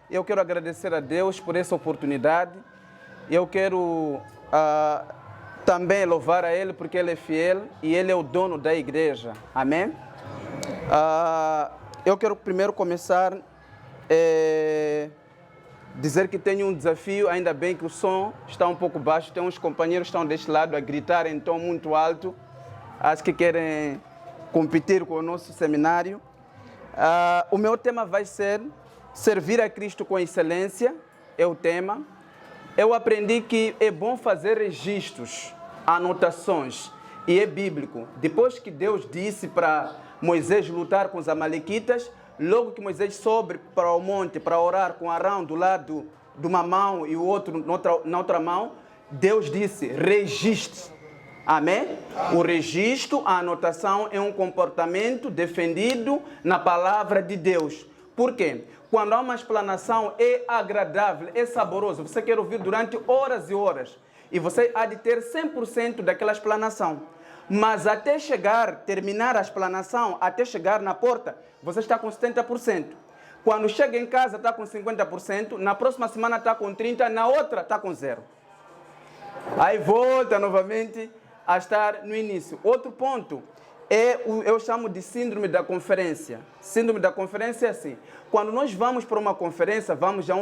Eu quero agradecer a Deus por essa oportunidade. Eu quero também louvar a Ele porque Ele é fiel e Ele é o dono da igreja. Amém? Eu quero primeiro começar dizer que tenho um desafio, ainda bem que o som está um pouco baixo. Tem uns companheiros que estão deste lado a gritar em tom muito alto. Acho que querem competir com o nosso seminário. O meu tema vai ser servir a Cristo com excelência, é o tema. Eu aprendi que é bom fazer registros, anotações, e é bíblico. Depois que Deus disse para Moisés lutar com os amalequitas, logo que Moisés sobe para o monte para orar com Arão do lado de uma mão e o outro na outra mão, Deus disse, registre. Amém? O registro, a anotação é um comportamento defendido na palavra de Deus. Por quê? Quando há uma explanação, é agradável, é saboroso. Você quer ouvir durante horas e horas. E você há de ter 100% daquela explanação. Mas até terminar a explanação, até chegar na porta, você está com 70%. Quando chega em casa, está com 50%. Na próxima semana está com 30%. Na outra, está com 0%. Aí volta novamente a estar no início. Outro ponto. Eu chamo de síndrome da conferência. Síndrome da conferência é assim. Quando nós vamos para uma conferência, vamos a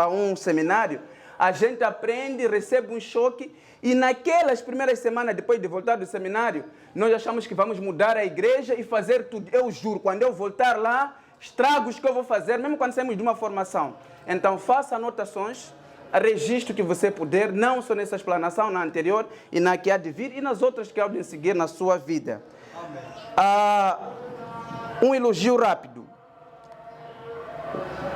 um seminário, a gente aprende, recebe um choque e naquelas primeiras semanas, depois de voltar do seminário, nós achamos que vamos mudar a igreja e fazer tudo. Eu juro, quando eu voltar lá, estragos que eu vou fazer, mesmo quando saímos de uma formação. Então, faça anotações, registro que você puder, não só nessa explanação, na anterior e na que há de vir e nas outras que há de seguir na sua vida. Um elogio rápido.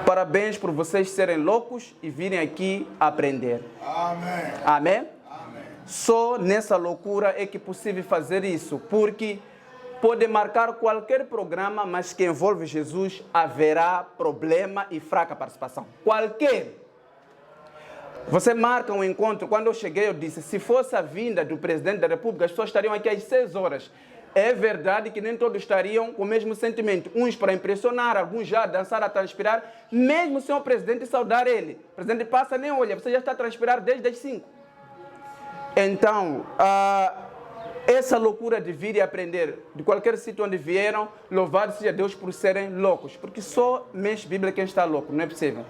Parabéns por vocês serem loucos e virem aqui aprender. Amém. Amém? Amém. Só nessa loucura é que é possível fazer isso, porque pode marcar qualquer programa, mas que envolve Jesus, haverá problema e fraca participação. Qualquer. Você marca um encontro, quando eu cheguei eu disse, se fosse a vinda do presidente da República, as pessoas estariam aqui às 6 horas. É verdade que nem todos estariam com o mesmo sentimento. Uns para impressionar, alguns já a dançar, a transpirar, mesmo sem o presidente saudar ele. O presidente passa, nem olha, você já está a transpirar desde as 5. Então, essa loucura de vir e aprender, de qualquer sítio onde vieram, louvado seja Deus por serem loucos, porque só mexe Bíblia quem está louco, não é possível.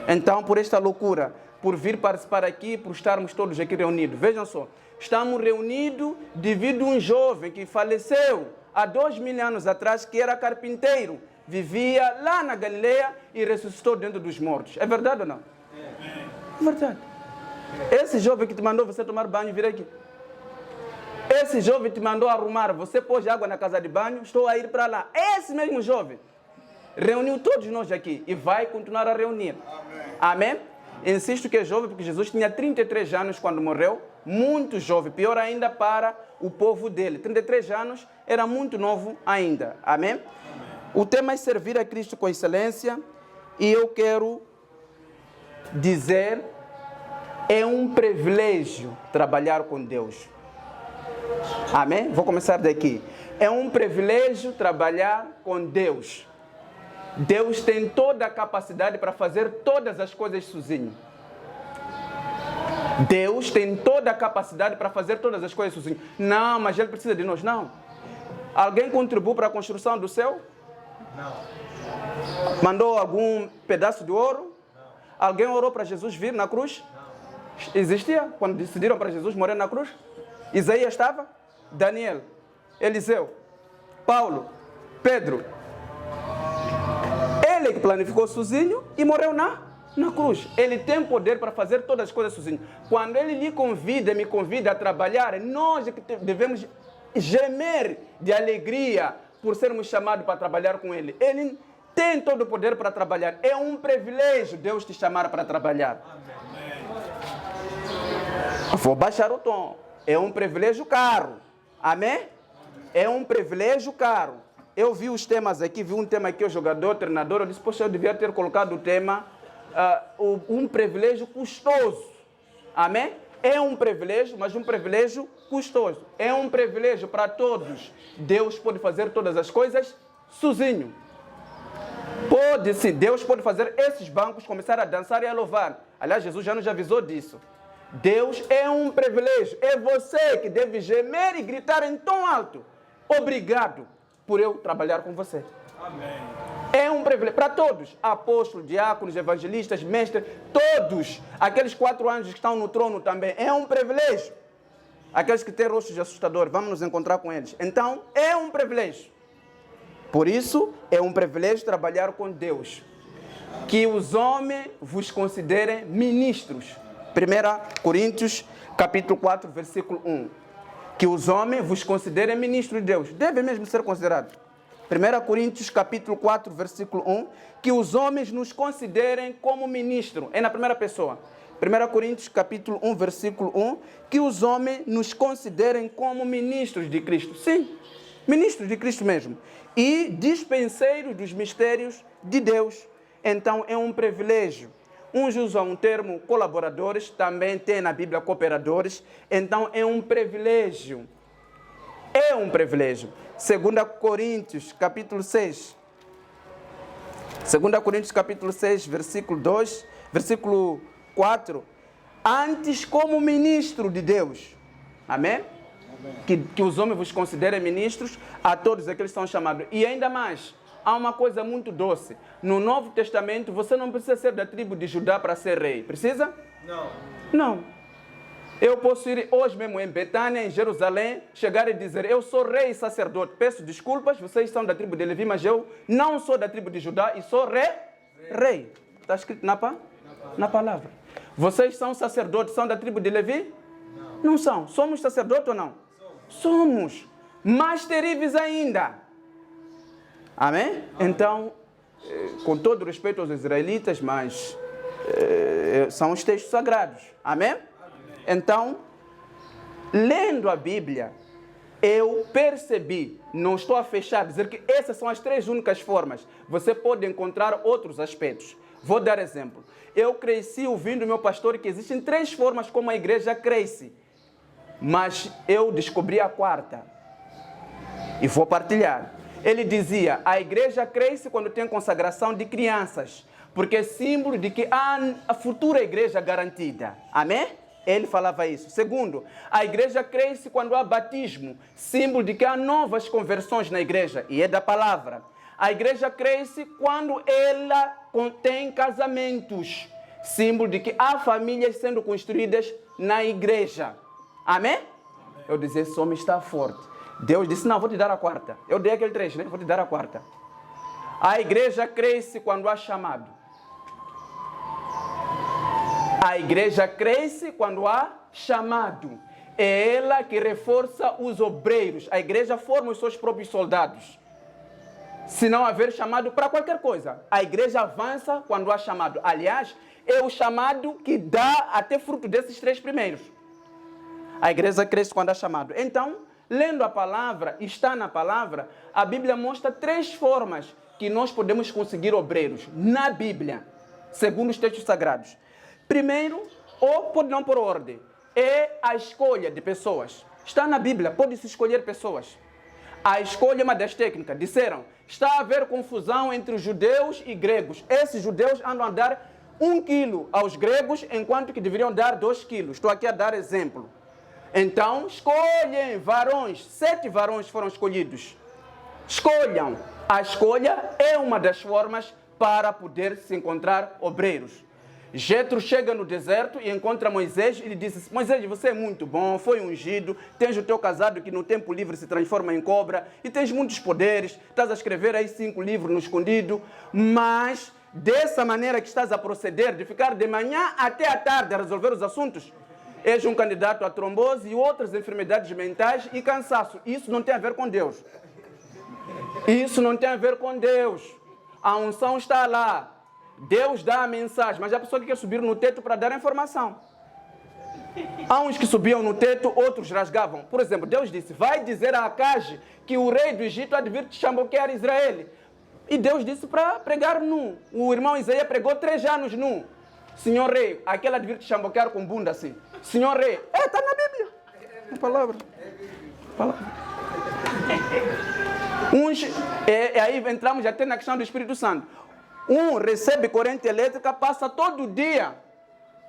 Então, por esta loucura, por vir participar aqui, por estarmos todos aqui reunidos. Vejam só, estamos reunidos devido a um jovem que faleceu há 2000 anos atrás, que era carpinteiro, vivia lá na Galileia e ressuscitou dentro dos mortos. É verdade ou não? É verdade. Esse jovem que te mandou você tomar banho e vir aqui. Esse jovem te mandou arrumar, você pôs água na casa de banho, estou a ir para lá. Esse mesmo jovem reuniu todos nós aqui e vai continuar a reunir. Amém? Insisto que é jovem porque Jesus tinha 33 anos quando morreu, muito jovem, pior ainda para o povo dele. 33 anos era muito novo ainda. Amém? Amém. O tema é servir a Cristo com excelência e eu quero dizer, é um privilégio trabalhar com Deus. Amém? Vou começar daqui. É um privilégio trabalhar com Deus. Deus tem toda a capacidade para fazer todas as coisas sozinho. Deus tem toda a capacidade para fazer todas as coisas sozinho. Não, mas Ele precisa de nós. Não. Alguém contribuiu para a construção do céu? Não. Mandou algum pedaço de ouro? Não. Alguém orou para Jesus vir na cruz? Não. Existia quando decidiram para Jesus morrer na cruz? Isaías estava? Daniel, Eliseu, Paulo, Pedro. Ele que planificou sozinho e morreu na cruz. Ele tem poder para fazer todas as coisas sozinho. Quando Ele lhe convida, me convida a trabalhar, nós é que devemos gemer de alegria por sermos chamados para trabalhar com Ele. Ele tem todo o poder para trabalhar. É um privilégio Deus te chamar para trabalhar. Vou baixar o tom. É um privilégio caro. Amém? É um privilégio caro. Eu vi os temas aqui, vi um tema aqui, o jogador, o treinador, eu disse, poxa, eu devia ter colocado o tema, um privilégio custoso. Amém? É um privilégio, mas um privilégio custoso. É um privilégio para todos. Deus pode fazer todas as coisas sozinho. Pode sim, Deus pode fazer esses bancos começar a dançar e a louvar. Aliás, Jesus já nos avisou disso. Deus é um privilégio. É você que deve gemer e gritar em tom alto. Obrigado por eu trabalhar com você. Amém. É um privilégio para todos. Apóstolos, diáconos, evangelistas, mestres, todos. Aqueles 4 anjos que estão no trono também. É um privilégio. Aqueles que têm rostos assustadores, vamos nos encontrar com eles. Então, é um privilégio. Por isso, é um privilégio trabalhar com Deus. Que os homens vos considerem ministros. 1 Coríntios, capítulo 4, versículo 1. Que os homens vos considerem ministros de Deus. Deve mesmo ser considerado. 1 Coríntios, capítulo 4, versículo 1. Que os homens nos considerem como ministro. É na primeira pessoa. 1 Coríntios, capítulo 1, versículo 1. Que os homens nos considerem como ministros de Cristo. Sim, ministros de Cristo mesmo. E dispenseiros dos mistérios de Deus. Então é um privilégio. Uns usam um termo colaboradores, também tem na Bíblia cooperadores. Então é um privilégio. É um privilégio. 2 Coríntios, capítulo 6. 2 Coríntios, capítulo 6, versículo 2, versículo 4. Antes como ministro de Deus. Amém? Que os homens vos considerem ministros, a todos aqueles que são chamados. E ainda mais, há uma coisa muito doce. No Novo Testamento, você não precisa ser da tribo de Judá para ser rei. Precisa? Não. Não. Eu posso ir hoje mesmo em Betânia, em Jerusalém, chegar e dizer, eu sou rei e sacerdote. Peço desculpas, vocês são da tribo de Levi, mas eu não sou da tribo de Judá e sou rei. Está escrito na palavra. Vocês são sacerdotes, são da tribo de Levi? Não são. Somos sacerdotes ou não? Somos. Mais terríveis ainda. Amém? Então, com todo respeito aos israelitas, mas são os textos sagrados. Amém? Então, lendo a Bíblia, eu percebi, não estou a fechar, dizer que essas são as 3 únicas formas. Você pode encontrar outros aspectos. Vou dar exemplo. Eu cresci ouvindo meu pastor que existem 3 formas como a igreja cresce. Mas eu descobri a 4ª. E vou partilhar. Ele dizia, a igreja cresce quando tem consagração de crianças. Porque é símbolo de que há a futura igreja garantida. Amém? Ele falava isso. Segundo, a igreja cresce quando há batismo. Símbolo de que há novas conversões na igreja. E é da palavra. A igreja cresce quando ela contém casamentos. Símbolo de que há famílias sendo construídas na igreja. Amém? Eu dizia, esse homem está forte. Deus disse, não, vou te dar a 4ª. Eu dei aquele 3, né? Vou te dar a 4ª. A igreja cresce quando há chamado. A igreja cresce quando há chamado. É ela que reforça os obreiros. A igreja forma os seus próprios soldados. Se não haver chamado para qualquer coisa, a igreja avança quando há chamado. Aliás, é o chamado que dá até fruto desses 3 primeiros. A igreja cresce quando há chamado. Então, lendo a palavra, está na palavra, a Bíblia mostra 3 formas que nós podemos conseguir obreiros na Bíblia, segundo os textos sagrados. Primeiro, ou pode não por ordem, é a escolha de pessoas. Está na Bíblia, pode-se escolher pessoas. A escolha é uma das técnicas. Disseram, está a haver confusão entre os judeus e gregos. Esses judeus andam a dar 1 quilo aos gregos, enquanto que deveriam dar 2 quilos. Estou aqui a dar exemplo. Então, escolhem varões. 7 varões foram escolhidos. Escolham. A escolha é uma das formas para poder se encontrar obreiros. Jetro chega no deserto e encontra Moisés e lhe diz, Moisés, você é muito bom, foi ungido, tens o teu casado que no tempo livre se transforma em cobra e tens muitos poderes, estás a escrever aí 5 livros no escondido, mas dessa maneira que estás a proceder, de ficar de manhã até à tarde a resolver os assuntos, és um candidato a trombose e outras enfermidades mentais e cansaço. Isso não tem a ver com Deus. Isso não tem a ver com Deus. A unção está lá. Deus dá a mensagem, mas a pessoa que quer subir no teto para dar a informação. Há uns que subiam no teto, outros rasgavam. Por exemplo, Deus disse, vai dizer a Acage que o rei do Egito há de vir te chamboquear Israel. E Deus disse para pregar nu. O irmão Isaías pregou 3 anos nu. Senhor rei, aquela devia te chamboquear com bunda assim. Senhor rei, está na Bíblia. A palavra. Uns, aí entramos até na questão do Espírito Santo. Um recebe corrente elétrica, passa todo dia,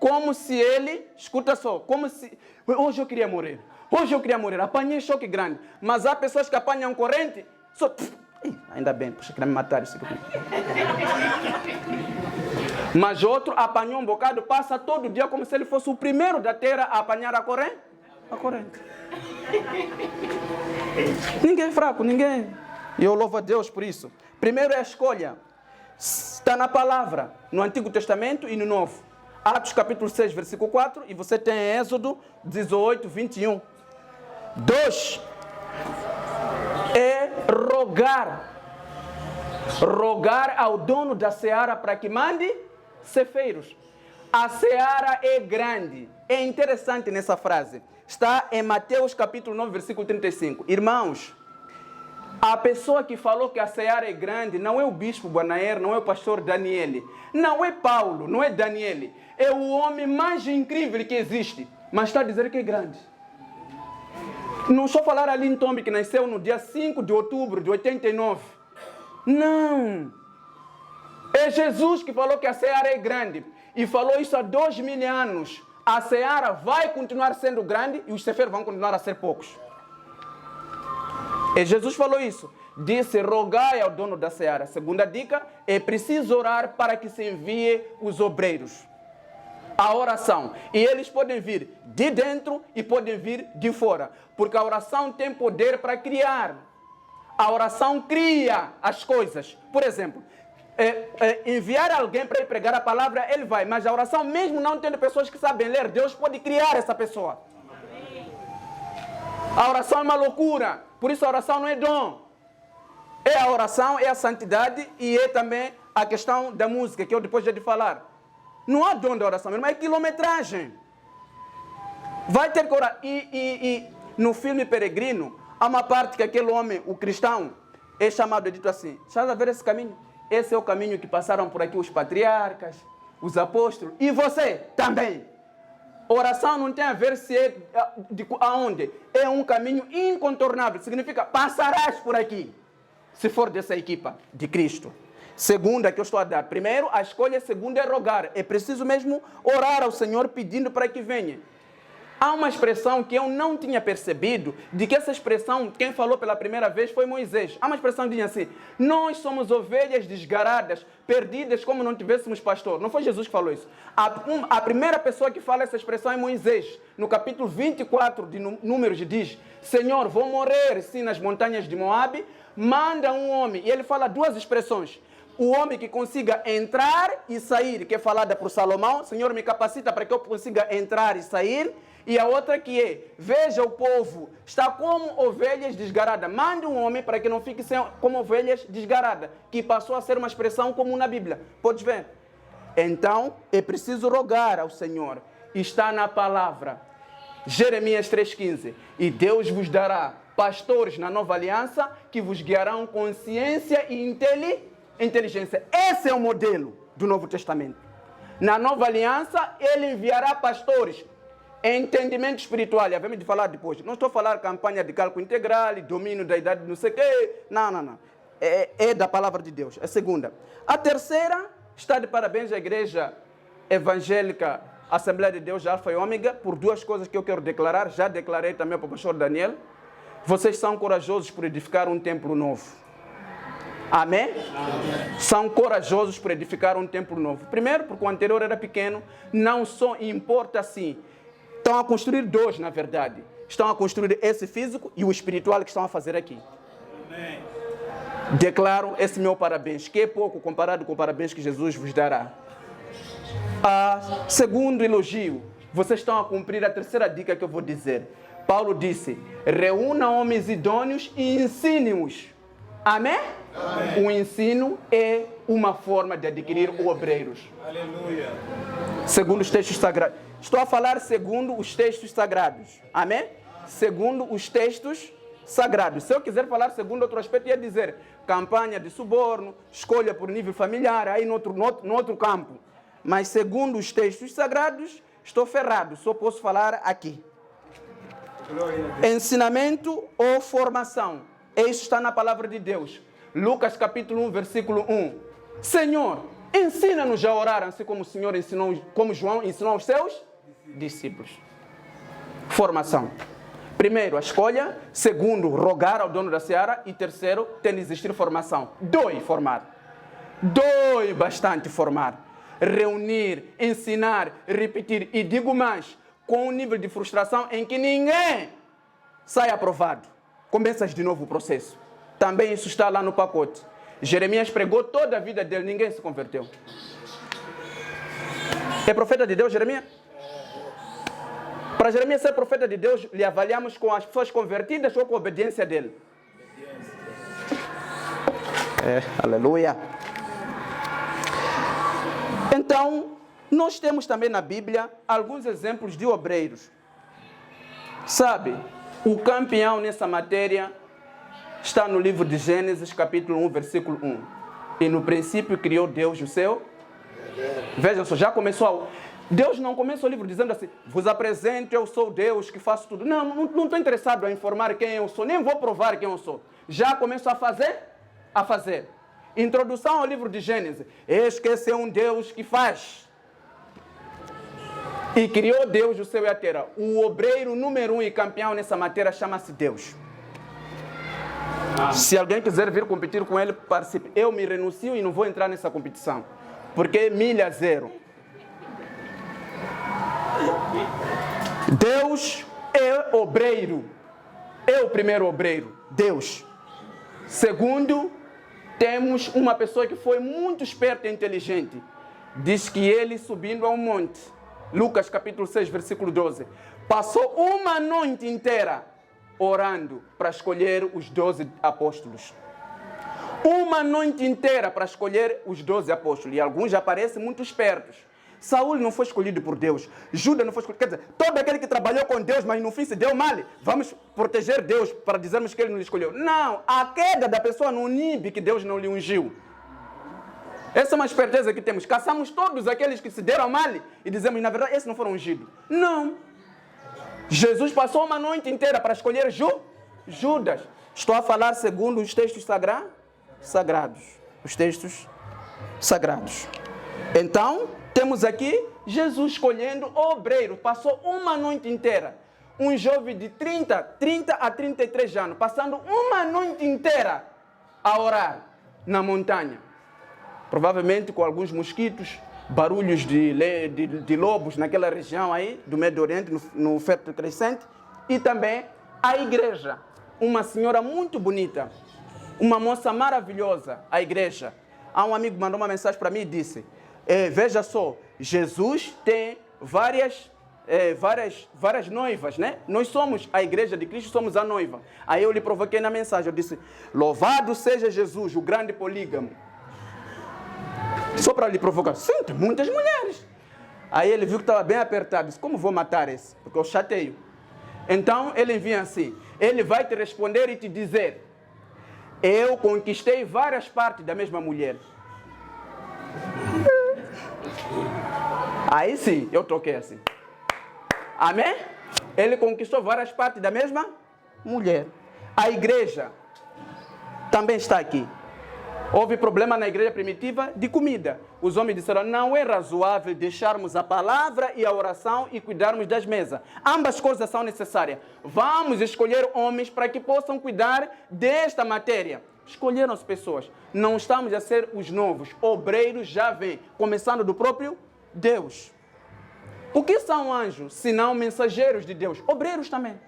como se ele, escuta só, como se, hoje eu queria morrer, apanhei choque grande. Mas há pessoas que apanham corrente, só, ainda bem, puxa, queria me matar isso aqui. Mas outro apanhou um bocado, passa todo dia como se ele fosse o primeiro da terra a apanhar a corrente. Ninguém é fraco, ninguém. E eu louvo a Deus por isso. Primeiro é a escolha. Está na palavra, no Antigo Testamento e no Novo. Atos capítulo 6, versículo 4, e você tem Êxodo 18, 21. 2 é rogar. Rogar ao dono da seara para que mande ceifeiros. A seara é grande. É interessante nessa frase. Está em Mateus capítulo 9, versículo 35. Irmãos, a pessoa que falou que a seara é grande não é o bispo Guanaer, não é o pastor Daniele, não é Paulo, não é Daniele. É o homem mais incrível que existe, mas está a dizer que é grande. Não estou a falar ali em Tombe, que nasceu no dia 5 de outubro de 89. Não. É Jesus que falou que a seara é grande. E falou isso há 2000 anos. A seara vai continuar sendo grande e os ceifeiros vão continuar a ser poucos. E Jesus falou isso. Disse, rogai ao dono da seara. Segunda dica, é preciso orar para que se envie os obreiros. A oração. E eles podem vir de dentro e podem vir de fora. Porque a oração tem poder para criar. A oração cria as coisas. Por exemplo, enviar alguém para ir pregar a palavra, ele vai. Mas a oração, mesmo não tendo pessoas que sabem ler, Deus pode criar essa pessoa. A oração é uma loucura. Por isso a oração não é dom. É a oração, é a santidade e é também a questão da música, que eu depois já de falar. Não há dom da oração, mas é quilometragem. Vai ter que orar. E no filme Peregrino, há uma parte que aquele homem, o cristão, é chamado e dito assim, estás a ver esse caminho? Esse é o caminho que passaram por aqui os patriarcas, os apóstolos, e você também. Oração não tem a ver se é aonde. É um caminho incontornável. Significa, passarás por aqui. Se for dessa equipa de Cristo. Segunda que eu estou a dar. Primeiro, a escolha. Segunda é rogar. É preciso mesmo orar ao Senhor pedindo para que venha. Há uma expressão que eu não tinha percebido, de que essa expressão, quem falou pela primeira vez foi Moisés. Há uma expressão que diz assim, nós somos ovelhas desgaradas, perdidas como não tivéssemos pastor. Não foi Jesus que falou isso. A primeira pessoa que fala essa expressão é Moisés. No capítulo 24 de Números diz, Senhor, vou morrer sim nas montanhas de Moabe, manda um homem. E ele fala duas expressões. O homem que consiga entrar e sair, que é falada por Salomão, Senhor, me capacita para que eu consiga entrar e sair. E a outra que é, veja o povo, está como ovelhas desgaradas. Mande um homem para que não fique como ovelhas desgaradas, que passou a ser uma expressão comum na Bíblia. Podes ver? Então, é preciso rogar ao Senhor. Está na palavra. Jeremias 3,15. E Deus vos dará pastores na nova aliança que vos guiarão com ciência e inteligência. Esse é o modelo do Novo Testamento. Na nova aliança, ele enviará pastores. Entendimento espiritual, havemos de falar depois. Não estou a falar campanha de cálculo integral, domínio da idade não sei o quê. Não. É da palavra de Deus. É a segunda. A terceira, está de parabéns à Igreja Evangélica Assembleia de Deus de Alfa e Ômega, por duas coisas que eu quero declarar. Já declarei também para o pastor Daniel. Vocês são corajosos por edificar um templo novo. Amém? Amém? São corajosos por edificar um templo novo. Primeiro, porque o anterior era pequeno. Não só importa assim. Estão a construir dois, na verdade. Estão a construir esse físico e o espiritual que estão a fazer aqui. Amém. Declaro esse meu parabéns, que é pouco comparado com o parabéns que Jesus vos dará. Segundo elogio, vocês estão a cumprir a terceira dica que eu vou dizer. Paulo disse, reúna homens idôneos e ensine-os. Amém? Amém? O ensino é uma forma de adquirir obreiros. Aleluia. Segundo os textos sagrados. Estou a falar segundo os textos sagrados. Amém? Segundo os textos sagrados. Se eu quiser falar segundo outro aspecto, ia dizer campanha de suborno, escolha por nível familiar, aí no outro campo. mas segundo os textos sagrados, estou ferrado, só posso falar aqui. Ensinamento ou formação. Isso está na palavra de Deus. Lucas capítulo 1, versículo 1. Senhor, ensina-nos a orar, assim como o Senhor ensinou, como João ensinou aos seus discípulos. Formação. Primeiro, a escolha. Segundo, rogar ao dono da seara. E terceiro, tem de existir formação. Dói formar. Dói bastante formar. Reunir, ensinar, repetir. E digo mais, com um nível de frustração em que ninguém sai aprovado. Começas de novo o processo. Também isso está lá no pacote. Jeremias pregou toda a vida dele, ninguém se converteu. É profeta de Deus, Jeremias? Para Jeremias ser profeta de Deus, lhe avaliamos com as pessoas convertidas ou com a obediência dele? Aleluia. Então, nós temos também na Bíblia alguns exemplos de obreiros. Sabe, o campeão nessa matéria está no livro de Gênesis, capítulo 1, versículo 1. E no princípio criou Deus o céu. Vejam só, já começou. Deus não começa o livro dizendo assim: vos apresento, eu sou Deus que faço tudo. Não estou interessado em informar quem eu sou, nem vou provar quem eu sou. Já começo a fazer. Introdução ao livro de Gênesis. Eis que esse é um Deus que faz. E criou Deus o céu e a terra. O obreiro número 1 e campeão nessa matéria chama-se Deus. Se alguém quiser vir competir com ele, participe. Eu me renuncio e não vou entrar nessa competição. Porque é milha zero. Deus é obreiro. É o primeiro obreiro. Deus. Segundo, temos uma pessoa que foi muito esperta e inteligente. Diz que ele, subindo a um monte, Lucas capítulo 6, versículo 12, passou uma noite inteira orando para escolher os 12 apóstolos. Uma noite inteira para escolher os 12 apóstolos. E alguns já parecem muito espertos. Saúl não foi escolhido por Deus. Judas não foi escolhido. Quer dizer, todo aquele que trabalhou com Deus, mas no fim se deu mal, vamos proteger Deus para dizermos que ele não escolheu. Não, a queda da pessoa não inibe que Deus não lhe ungiu. Essa é uma esperteza que temos. Caçamos todos aqueles que se deram mal e dizemos, na verdade, esses não foram ungidos. Não. Jesus passou uma noite inteira para escolher Judas. Estou a falar segundo os textos sagrados. Os textos sagrados. Então, temos aqui Jesus escolhendo obreiro. Passou uma noite inteira. Um jovem de 30 a 33 anos, passando uma noite inteira a orar na montanha. Provavelmente com alguns mosquitos, barulhos de lobos naquela região aí, do Médio Oriente, no Fértil Crescente. E também a igreja. Uma senhora muito bonita. Uma moça maravilhosa, a igreja. Há um amigo que mandou uma mensagem para mim e disse: veja só, Jesus tem várias noivas, né? Nós somos a igreja de Cristo, somos a noiva. Aí eu lhe provoquei na mensagem, eu disse: louvado seja Jesus, o grande polígamo. Só para lhe provocar. Sim, tem muitas mulheres. Aí ele viu que estava bem apertado, disse: como vou matar esse? Porque eu chateio. Então ele envia assim: ele vai te responder e te dizer: eu conquistei várias partes da mesma mulher. Aí sim, eu toquei assim. Amém? Ele conquistou várias partes da mesma mulher. A igreja também está aqui. Houve problema na igreja primitiva de comida. Os homens disseram: não é razoável deixarmos a palavra e a oração e cuidarmos das mesas. Ambas coisas são necessárias. Vamos escolher homens para que possam cuidar desta matéria. Escolheram as pessoas. Não estamos a ser os novos. Obreiros já vêm, começando do próprio Deus. O que são anjos, se não mensageiros de Deus? Obreiros também.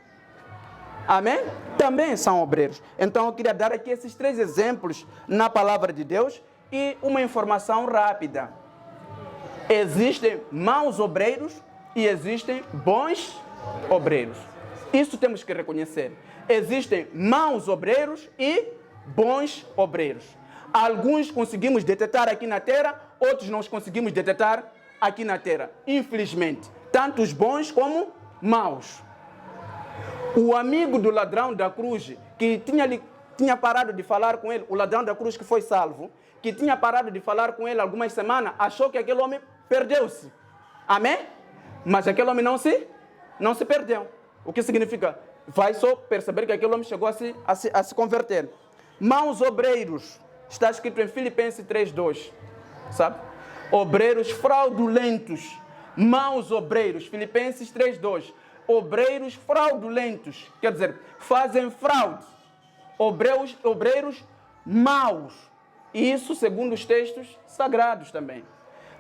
Amém? Também são obreiros. Então eu queria dar aqui esses 3 exemplos na palavra de Deus e uma informação rápida. Existem maus obreiros e existem bons obreiros. Isso temos que reconhecer. Existem maus obreiros e bons obreiros. Alguns conseguimos detectar aqui na terra, outros não conseguimos detectar aqui na terra. Infelizmente, tanto os bons como maus. O amigo do ladrão da cruz, que tinha parado de falar com ele, o ladrão da cruz que foi salvo, que tinha parado de falar com ele algumas semanas, achou que aquele homem perdeu-se. Amém? Mas aquele homem não se perdeu. O que significa? Vai só perceber que aquele homem chegou a se converter. Maus obreiros. Está escrito em Filipenses 3:2. Sabe? Obreiros fraudulentos. Maus obreiros. Filipenses 3:2. Obreiros fraudulentos. Quer dizer, fazem fraude. Obreiros maus. Isso segundo os textos sagrados também.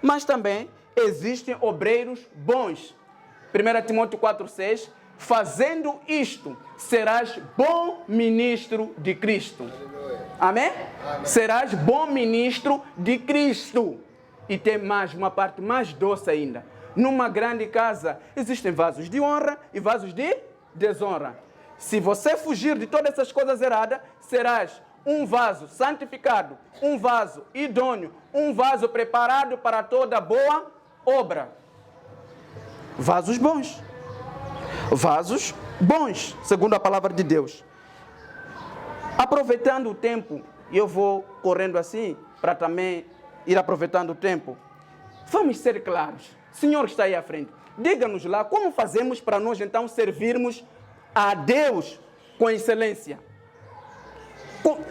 Mas também existem obreiros bons. 1 Timóteo 4:6. Fazendo isto, serás bom ministro de Cristo. Amém? Amém? Serás bom ministro de Cristo. E tem mais, uma parte mais doce ainda. Numa grande casa existem vasos de honra e vasos de desonra. Se você fugir de todas essas coisas erradas, serás um vaso santificado, um vaso idôneo, um vaso preparado para toda boa obra. Vasos bons. Vasos bons, segundo a palavra de Deus. Aproveitando o tempo, eu vou correndo assim, para também ir aproveitando o tempo. Vamos ser claros. O Senhor está aí à frente. Diga-nos lá como fazemos para nós então servirmos a Deus com excelência.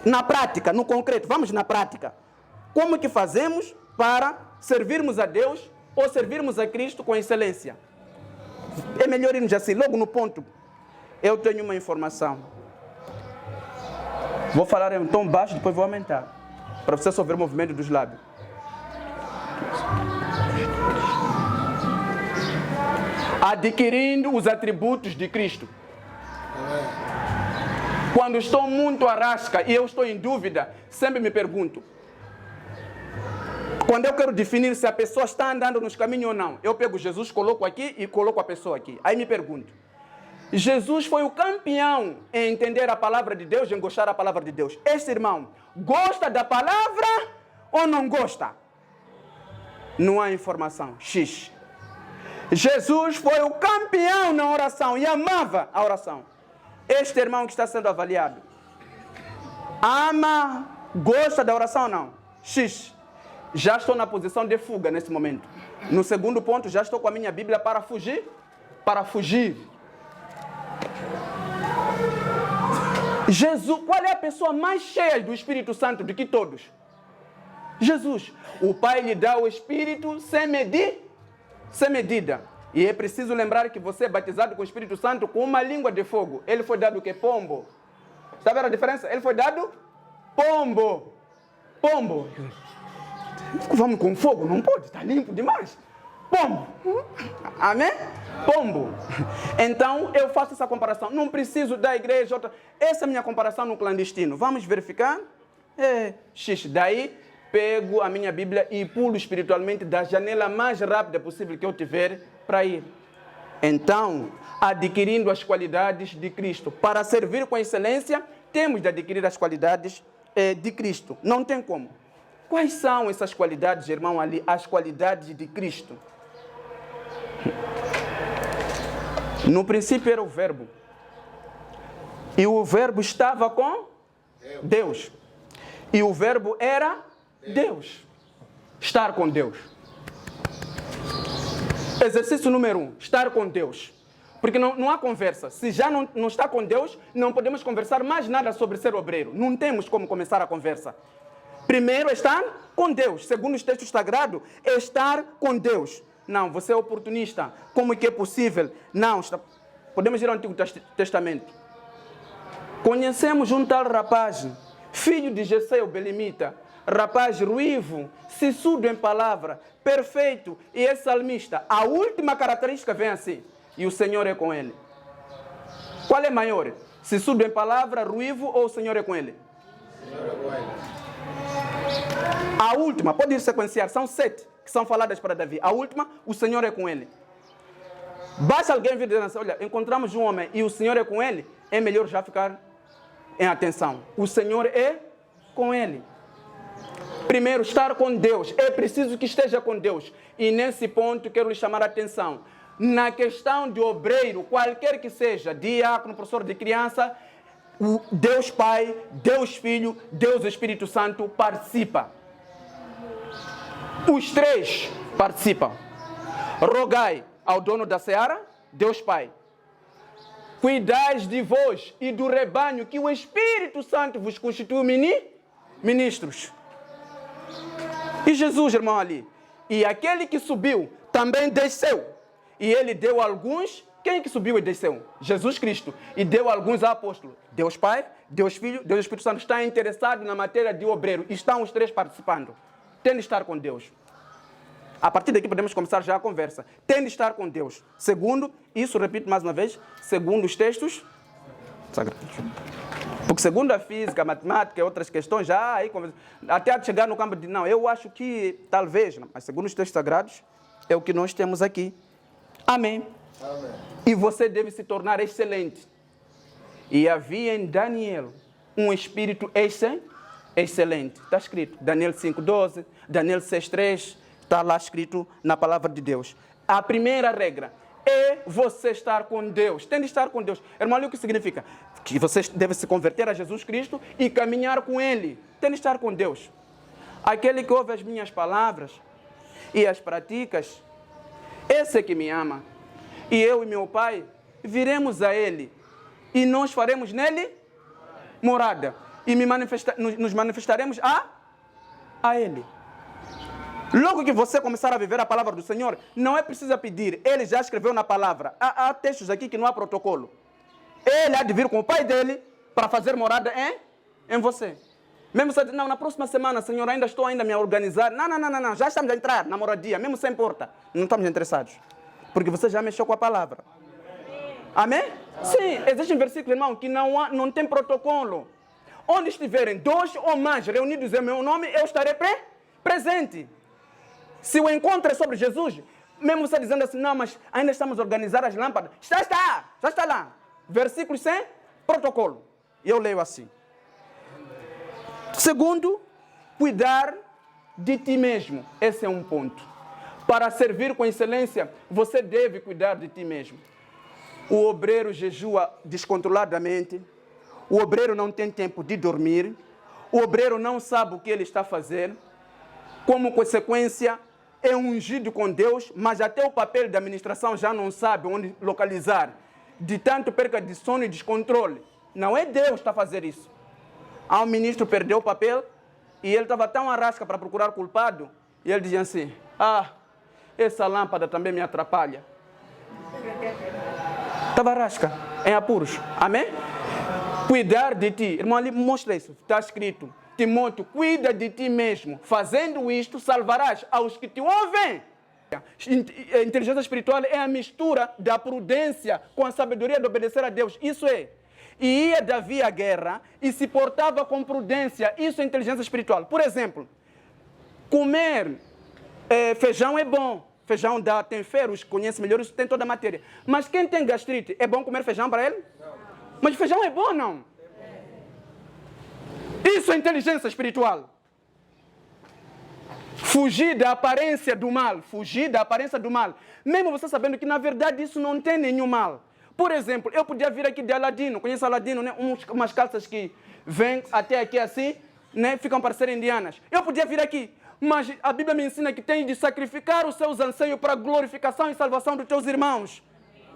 Na prática, no concreto, vamos na prática. Como que fazemos para servirmos a Deus ou servirmos a Cristo com excelência? É melhor irmos assim, logo no ponto. Eu tenho uma informação. Vou falar em um tom baixo, depois vou aumentar. Para você só ver o movimento dos lábios. Adquirindo os atributos de Cristo. Quando estou muito arrasca e eu estou em dúvida, sempre me pergunto. Quando eu quero definir se a pessoa está andando nos caminhos ou não, eu pego Jesus, coloco aqui e coloco a pessoa aqui. Aí me pergunto, Jesus foi o campeão em entender a palavra de Deus, em gostar da palavra de Deus. Este irmão gosta da palavra ou não gosta? Não há informação. X. Jesus foi o campeão na oração e amava a oração. Este irmão que está sendo avaliado, ama, gosta da oração ou não? X. Já estou na posição de fuga nesse momento. No segundo ponto, já estou com a minha Bíblia para fugir. Jesus, qual é a pessoa mais cheia do Espírito Santo do que todos? Jesus. O Pai lhe dá o Espírito sem medida. E é preciso lembrar que você é batizado com o Espírito Santo com uma língua de fogo. Ele foi dado o quê? Pombo. Está vendo a diferença? Ele foi dado pombo. Pombo. Vamos com fogo? Não pode, está limpo demais. Pombo. Amém? Pombo. Então, eu faço essa comparação. Não preciso da igreja. Essa é a minha comparação no clandestino. Vamos verificar? X. Daí, pego a minha Bíblia e pulo espiritualmente da janela mais rápida possível que eu tiver para ir. Então, adquirindo as qualidades de Cristo. Para servir com excelência, temos de adquirir as qualidades de Cristo. Não tem como. Quais são essas qualidades, irmão, ali? As qualidades de Cristo. No princípio era o verbo. E o verbo estava com Deus. E o verbo era Deus. Estar com Deus. Exercício número 1. Estar com Deus. Porque não há conversa. Se já não está com Deus, não podemos conversar mais nada sobre ser obreiro. Não temos como começar a conversa. Primeiro, estar com Deus. Segundo os textos sagrados, estar com Deus. Não, você é oportunista. Como que é possível? Não, podemos ir ao Antigo Testamento. Conhecemos um tal rapaz, filho de Jessé o Belemita, rapaz ruivo, sisudo em palavra, perfeito e é salmista. A última característica vem assim, e o Senhor é com ele. Qual é maior? Sisudo em palavra, ruivo ou o Senhor é com ele? O Senhor é com ele. A última, pode ir sequenciar, são 7 que são faladas para Davi. A última, o Senhor é com ele. Basta alguém vir dizer assim, olha, encontramos um homem e o Senhor é com ele, é melhor já ficar em atenção. O Senhor é com ele. Primeiro, estar com Deus. É preciso que esteja com Deus. E nesse ponto quero lhe chamar a atenção. Na questão de obreiro, qualquer que seja, diácono, professor de criança, Deus Pai, Deus Filho, Deus Espírito Santo participa. Os três Participam. Rogai ao dono da seara, Deus Pai. Cuidais de vós e do rebanho que o Espírito Santo vos constitui ministros. E Jesus, irmão ali, e aquele que subiu também desceu. E ele deu alguns. Quem que subiu e desceu? Jesus Cristo. E deu alguns apóstolos. Deus Pai, Deus Filho, Deus Espírito Santo está interessado na matéria de obreiro. Estão os três participando. Tem de estar com Deus. A partir daqui podemos começar já a conversa. Tem de estar com Deus. Segundo, isso repito mais uma vez, segundo os textos sagrados. Porque segundo a física, a matemática e outras questões, já aí até chegar no campo de não, eu acho que talvez, não, mas segundo os textos sagrados, é o que nós temos aqui. Amém. Amém. E você deve se tornar excelente. E havia em Daniel um espírito excelente. Está escrito, Daniel 5:12, Daniel 6:3, está lá escrito na palavra de Deus. A primeira regra é você estar com Deus. Tem de estar com Deus. Irmão, olha o que significa. Que você deve se converter a Jesus Cristo e caminhar com Ele. Tem de estar com Deus. Aquele que ouve as minhas palavras e as praticas, esse é que me ama. E eu e meu Pai viremos a Ele e nós faremos nele morada. E nos manifestaremos a Ele. Logo que você começar a viver a palavra do Senhor, não é preciso pedir. Ele já escreveu na palavra. Há textos aqui que não há protocolo. Ele há de vir com o Pai dele para fazer morada em você. Mesmo você diz, não, na próxima semana, Senhor, estou a me organizar. Não, já estamos a entrar na moradia, mesmo sem porta. Não estamos interessados. Porque você já mexeu com a palavra. Amém? Sim, existe um versículo, irmão, que não tem protocolo. Onde estiverem 2 ou mais reunidos em meu nome, eu estarei presente. Se o encontro é sobre Jesus, mesmo você dizendo assim, não, mas ainda estamos a organizar as lâmpadas. Já está lá. Versículo sem protocolo. E eu leio assim. Segundo, cuidar de ti mesmo. Esse é um ponto. Para servir com excelência, você deve cuidar de ti mesmo. O obreiro jejua descontroladamente. O obreiro não tem tempo de dormir. O obreiro não sabe o que ele está a fazer. Como consequência, é ungido com Deus, mas até o papel da administração já não sabe onde localizar. De tanto perca de sono e descontrole. Não é Deus que está a fazer isso. Há um ministro que perdeu o papel e ele estava tão arrasca para procurar culpado. E ele dizia assim, essa lâmpada também me atrapalha. Estava arrasca, em apuros. Amém? Cuidar de ti. Irmão, ali mostra isso. Está escrito. Timóteo, cuida de ti mesmo. Fazendo isto, salvarás aos que te ouvem. A inteligência espiritual é a mistura da prudência com a sabedoria de obedecer a Deus. Isso é. E ia Davi à guerra e se portava com prudência. Isso é inteligência espiritual. Por exemplo, comer feijão é bom. Feijão tem ferros, conhece melhor, isso tem toda a matéria. Mas quem tem gastrite, é bom comer feijão para ele? Não. Mas feijão é bom, não? Isso é inteligência espiritual. Fugir da aparência do mal. Fugir da aparência do mal. Mesmo você sabendo que, na verdade, isso não tem nenhum mal. Por exemplo, eu podia vir aqui de Aladino. Conhece Aladino, né? Umas calças que vêm até aqui assim, né? Ficam parecendo indianas. Eu podia vir aqui. Mas a Bíblia me ensina que tem de sacrificar os seus anseios para a glorificação e salvação dos teus irmãos.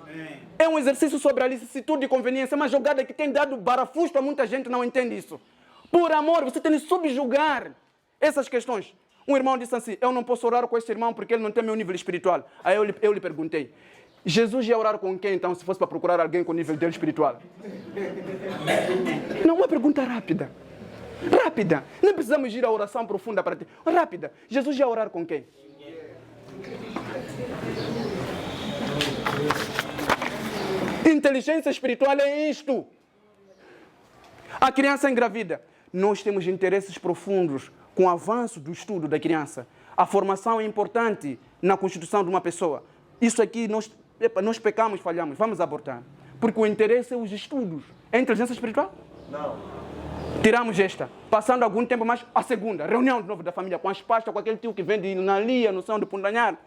Amém. É um exercício sobre a licitude e conveniência. É uma jogada que tem dado barafusto a muita gente, não entende isso. Por amor, você tem de subjugar essas questões. Um irmão disse assim, eu não posso orar com este irmão porque ele não tem meu nível espiritual. Aí eu lhe perguntei, Jesus ia orar com quem então, se fosse para procurar alguém com o nível dele espiritual? Não, uma pergunta rápida. Rápida. Não precisamos ir à oração profunda para ti. Rápida. Jesus ia orar com quem? Inteligência espiritual é isto. A criança engravida. Nós temos interesses profundos com o avanço do estudo da criança. A formação é importante na constituição de uma pessoa. Isso aqui nós pecamos, falhamos. Vamos abortar. Porque o interesse é os estudos. É inteligência espiritual? Não. Tiramos esta. Passando algum tempo mais, a segunda. Reunião de novo da família com as pastas, com aquele tio que vende na Lia, no São de Pundanhar.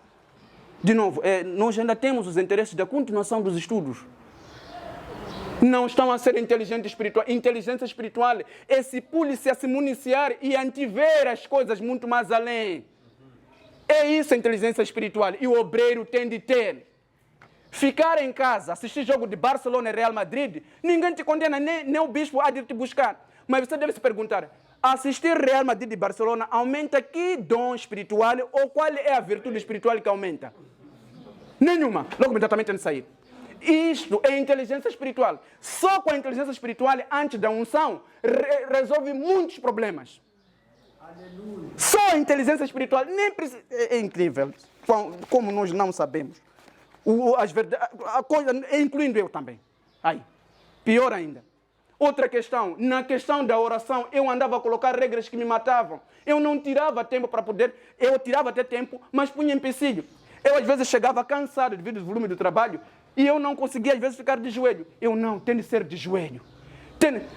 De novo, nós ainda temos os interesses da continuação dos estudos. Não estão a ser inteligente espiritual. Inteligência espiritual é se policiar, se municiar e antever as coisas muito mais além. É isso a inteligência espiritual. E o obreiro tem de ter. Ficar em casa, assistir jogo de Barcelona e Real Madrid, ninguém te condena, nem o bispo há de te buscar. Mas você deve se perguntar, assistir Real Madrid e Barcelona aumenta que dom espiritual ou qual é a virtude espiritual que aumenta? Nenhuma. Logo imediatamente tem de sair. Isto é inteligência espiritual. Só com a inteligência espiritual, antes da unção, resolve muitos problemas. Aleluia. Só a inteligência espiritual, nem precisa... É incrível, como nós não sabemos. As verdades, a coisa, incluindo eu também. Aí, pior ainda. Outra questão, na questão da oração, eu andava a colocar regras que me matavam. Eu não tirava tempo para poder, eu tirava até tempo, mas punha empecilho. Eu às vezes chegava cansado devido ao volume do trabalho e eu não conseguia às vezes ficar de joelho. Eu não, tem de ser de joelho.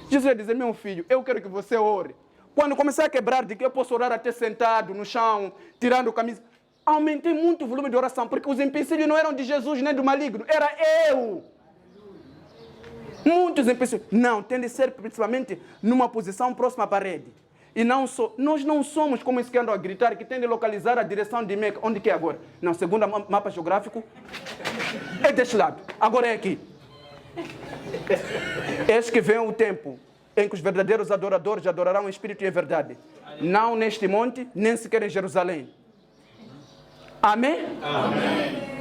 Jesus ia dizer, meu filho, eu quero que você ore. Quando comecei a quebrar de que eu posso orar até sentado no chão, tirando a camisa, aumentei muito o volume de oração, porque os empecilhos não eram de Jesus nem do maligno, era eu. Muitos empecilhos. Não, tem de ser principalmente numa posição próxima à parede. E não só, nós não somos como esse que andam a gritar, que tem de localizar a direção de Meca. Onde que é agora? Não, segundo o mapa geográfico, é deste lado. Agora é aqui. Eis que vem o tempo em que os verdadeiros adoradores adorarão o Espírito e a verdade. Não neste monte, nem sequer em Jerusalém. Amém? Amém.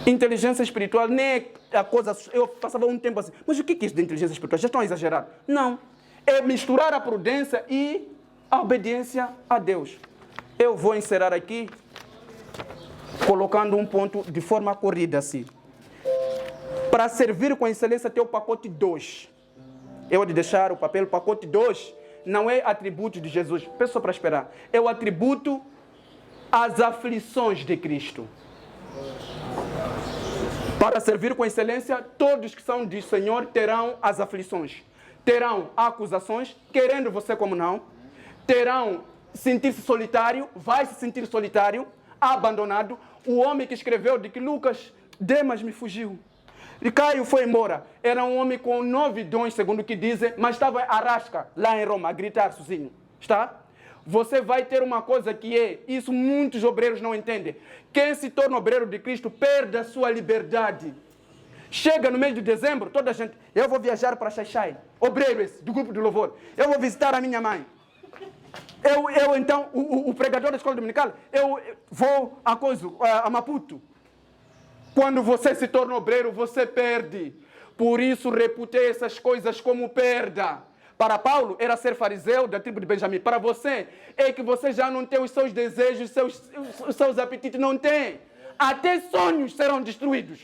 Inteligência espiritual nem é a coisa... Eu passava um tempo assim, mas o que é isso de inteligência espiritual? Já estão a exagerar? Não. É misturar a prudência e a obediência a Deus. Eu vou encerrar aqui colocando um ponto de forma corrida assim. Para servir com excelência tem o pacote 2. Eu vou deixar o papel, o pacote 2 não é atributo de Jesus. Peço só para esperar. É o atributo às aflições de Cristo. Para servir com excelência, todos que são de Senhor terão as aflições. Terão acusações, querendo você como não. Terão sentir-se solitário, vai se sentir solitário, abandonado. O homem que escreveu de que Lucas, Demas me fugiu. E Caio foi embora. Era um homem com 9 dons, segundo o que dizem, mas estava à rasca, lá em Roma, a gritar sozinho. Está? Você vai ter uma coisa que é, isso muitos obreiros não entendem. Quem se torna obreiro de Cristo perde a sua liberdade. Chega no mês de dezembro, toda a gente, eu vou viajar para Xaixai, obreiro esse, do grupo de louvor. Eu vou visitar a minha mãe. Eu então, o pregador da escola dominical, eu vou a Maputo. Quando você se torna obreiro, você perde. Por isso, reputei essas coisas como perda. Para Paulo, era ser fariseu da tribo de Benjamim. Para você, é que você já não tem os seus desejos, os seus apetites, não tem. Até sonhos serão destruídos.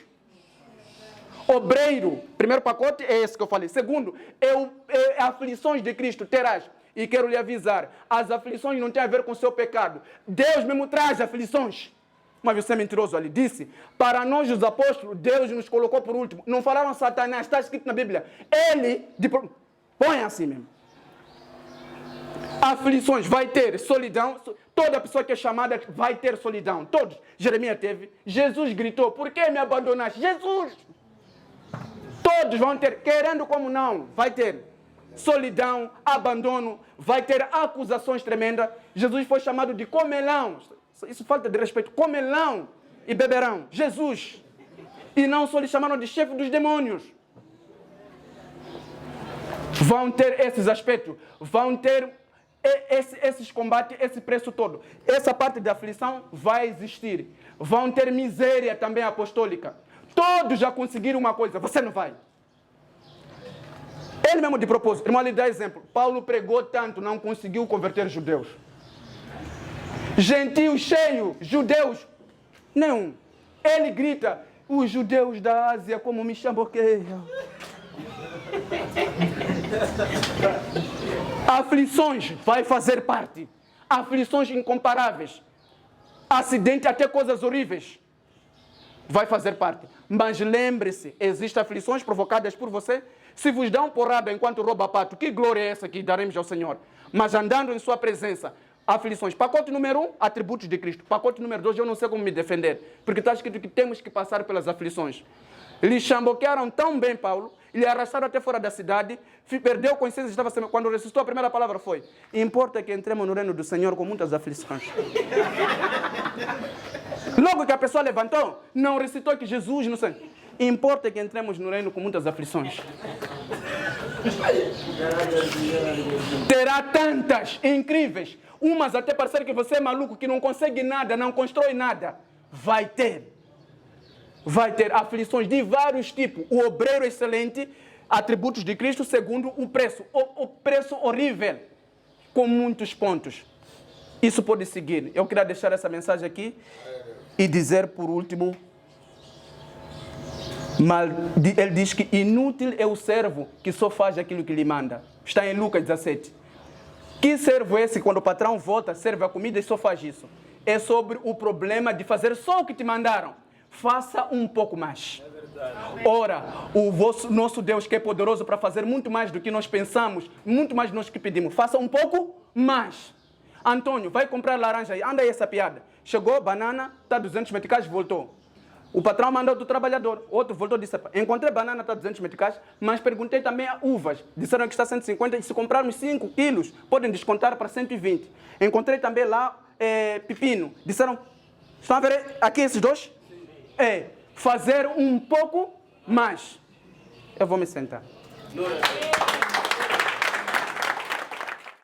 Obreiro, primeiro pacote é esse que eu falei. Segundo, é aflições de Cristo terás. E quero lhe avisar, as aflições não têm a ver com o seu pecado. Deus mesmo traz aflições. Mas você é mentiroso ali, disse, para nós os apóstolos, Deus nos colocou por último. Não falaram Satanás, está escrito na Bíblia. Põe assim mesmo. Aflições, vai ter solidão. Toda pessoa que é chamada vai ter solidão. Todos. Jeremias teve. Jesus gritou, por que me abandonaste? Jesus! Todos vão ter, querendo como não, vai ter solidão, abandono, vai ter acusações tremendas. Jesus foi chamado de comelão. Isso falta de respeito. Comelão e beberão. Jesus. E não só lhe chamaram de chefe dos demônios. Vão ter esses aspectos. Vão ter esses combates, esse preço todo. Essa parte da aflição vai existir. Vão ter miséria também apostólica. Todos já conseguiram uma coisa. Você não vai. Ele mesmo de propósito. Irmão, lhe dá exemplo. Paulo pregou tanto, não conseguiu converter judeus. Gentios cheios, judeus, nenhum. Ele grita, os judeus da Ásia como me chamboqueiam. Aflições vai fazer parte. Aflições incomparáveis. Acidente, até coisas horríveis. Vai fazer parte. Mas lembre-se, existem aflições provocadas por você. Se vos dão porrada enquanto rouba pato, que glória é essa que daremos ao Senhor? Mas andando em sua presença, aflições. Pacote número 1, atributos de Cristo. Pacote número 2, eu não sei como me defender. Porque está escrito que temos que passar pelas aflições. Lhe chamboquearam tão bem, Paulo, lhe arrastaram até fora da cidade, perdeu consciência, estava sendo... Quando ressuscitou, a primeira palavra foi, importa que entremos no reino do Senhor com muitas aflições. Logo que a pessoa levantou, não recitou que Jesus não sei. Importa que entremos no reino com muitas aflições. Terá tantas incríveis, umas até parecer que você é maluco, que não consegue nada, não constrói nada. Vai ter aflições de vários tipos. O obreiro excelente, atributos de Cristo, segundo o preço. O preço horrível, com muitos pontos. Isso pode seguir. Eu queria deixar essa mensagem aqui e dizer por último, ele diz que inútil é o servo que só faz aquilo que lhe manda. Está em Lucas 17. Que servo é esse quando o patrão volta, serve a comida e só faz isso? É sobre o problema de fazer só o que te mandaram. Faça um pouco mais. Ora, nosso Deus que é poderoso para fazer muito mais do que nós pensamos, muito mais do que nós que pedimos. Faça um pouco mais. Antônio, vai comprar laranja aí. Anda aí essa piada. Chegou, banana, está 200 meticais, voltou. O patrão mandou do trabalhador. Outro voltou e disse, encontrei banana, está 200 meticais, mas perguntei também a uvas. Disseram que está 150 e se comprarmos 5 quilos, podem descontar para 120. Encontrei também lá pepino. Disseram, estão a ver aqui esses dois? Fazer um pouco mais. Eu vou me sentar.